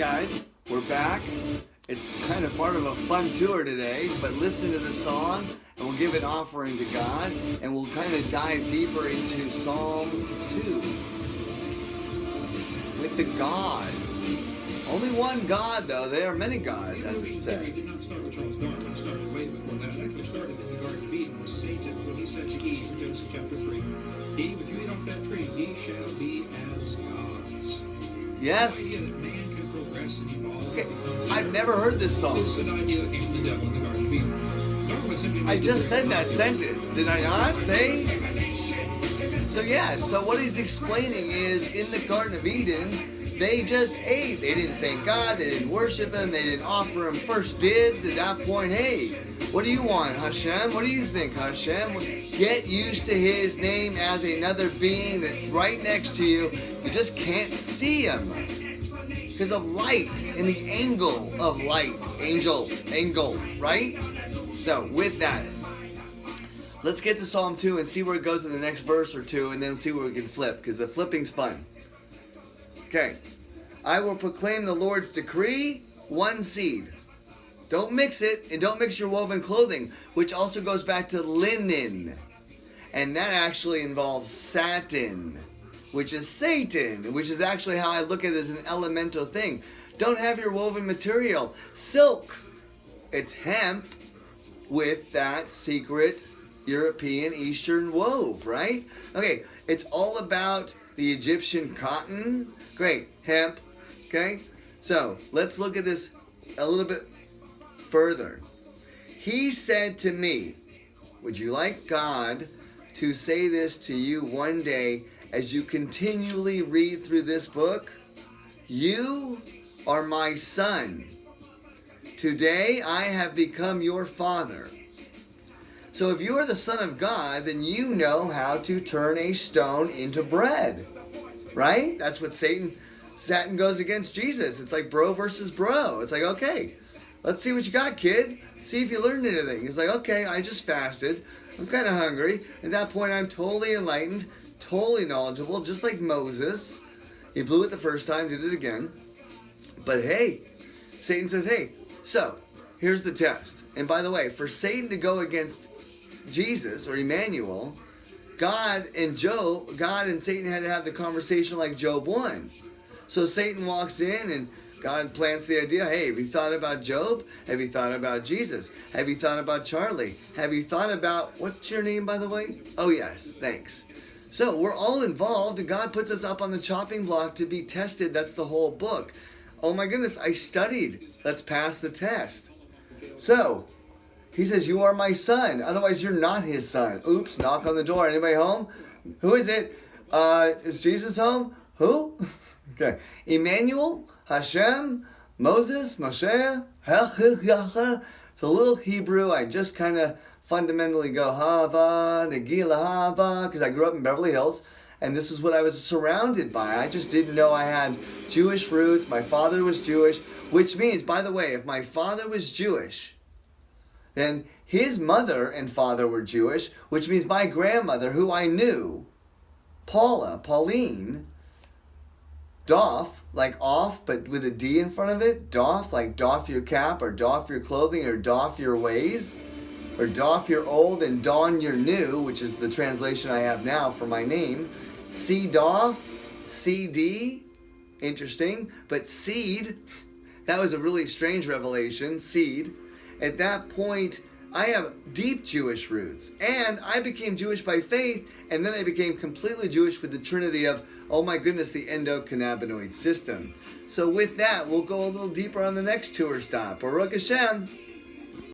guys, we're back. It's kind of part of a fun tour today, but listen to the song and we'll give an offering to God and we'll kind of dive deeper into Psalm 2 with the gods. Only one God, though. There are many gods, as it says. It did not start with Charles Darwin. It started way before that. It actually started in the Garden of Eden with Satan when he said to Eve in Genesis chapter 3, Eve, if you eat off that tree, ye shall be as gods. Yes. The idea that man can progress and evolve. Okay. I've never heard this song. This is an idea that came from the devil in the Garden of Eden. Darwin simply I just said that sentence, did I not? Say? So yeah, so what he's explaining is in the Garden of Eden, they just ate. They didn't thank God. They didn't worship Him. They didn't offer Him first dibs. At that point, hey, what do you want, Hashem? What do you think, Hashem? Get used to His name as another being that's right next to you. You just can't see Him because of light and the angle of light. Angle, right? So with that, let's get to Psalm 2 and see where it goes in the next verse or two, and then see where we can flip, because the flipping's fun. Okay. I will proclaim the Lord's decree, one seed. Don't mix it, and don't mix your woven clothing, which also goes back to linen. And that actually involves satin, which is Satan, which is actually how I look at it as an elemental thing. Don't have your woven material. Silk. It's hemp with that secret European Eastern wove, right? Okay, it's all about the Egyptian cotton. Great, hemp. Okay, so let's look at this a little bit further. He said to me, would you like God to say this to you one day as you continually read through this book? You are my son. Today I have become your father. So if you are the Son of God, then you know how to turn a stone into bread. Right? That's what Satan goes against Jesus. It's like bro versus bro. It's like, okay, let's see what you got, kid. See if you learned anything. He's like, okay, I just fasted. I'm kind of hungry. At that point, I'm totally enlightened, totally knowledgeable, just like Moses. He blew it the first time, did it again. But hey, Satan says, hey, so here's the test. And by the way, for Satan to go against Jesus or Emmanuel, God and Satan had to have the conversation like Job 1. So Satan walks in and God plants the idea, hey, have you thought about Job? Have you thought about Jesus? Have you thought about Charlie? Have you thought about, what's your name, by the way? Oh, yes, thanks. So we're all involved, and God puts us up on the chopping block to be tested. That's the whole book. Oh my goodness, I studied. Let's pass the test. So He says, you are my son. Otherwise, you're not His son. Oops, knock on the door. Anybody home? Who is it? Is Jesus home? Who? Okay. Emmanuel, Hashem, Moses, Moshe. It's a little Hebrew. I just kind of fundamentally go, Hava, Negila Hava, because I grew up in Beverly Hills. And this is what I was surrounded by. I just didn't know I had Jewish roots. My father was Jewish, which means, by the way, if my father was Jewish, then his mother and father were Jewish, which means my grandmother, who I knew, Pauline, doff, like off, but with a D in front of it, doff, like doff your cap, or doff your clothing, or doff your ways, or doff your old and don your new, which is the translation I have now for my name. C doff, CD, interesting, but seed, that was a really strange revelation, seed. At that point, I have deep Jewish roots, and I became Jewish by faith, and then I became completely Jewish with the trinity of, oh my goodness, the endocannabinoid system. So with that, we'll go a little deeper on the next tour stop. Baruch Hashem.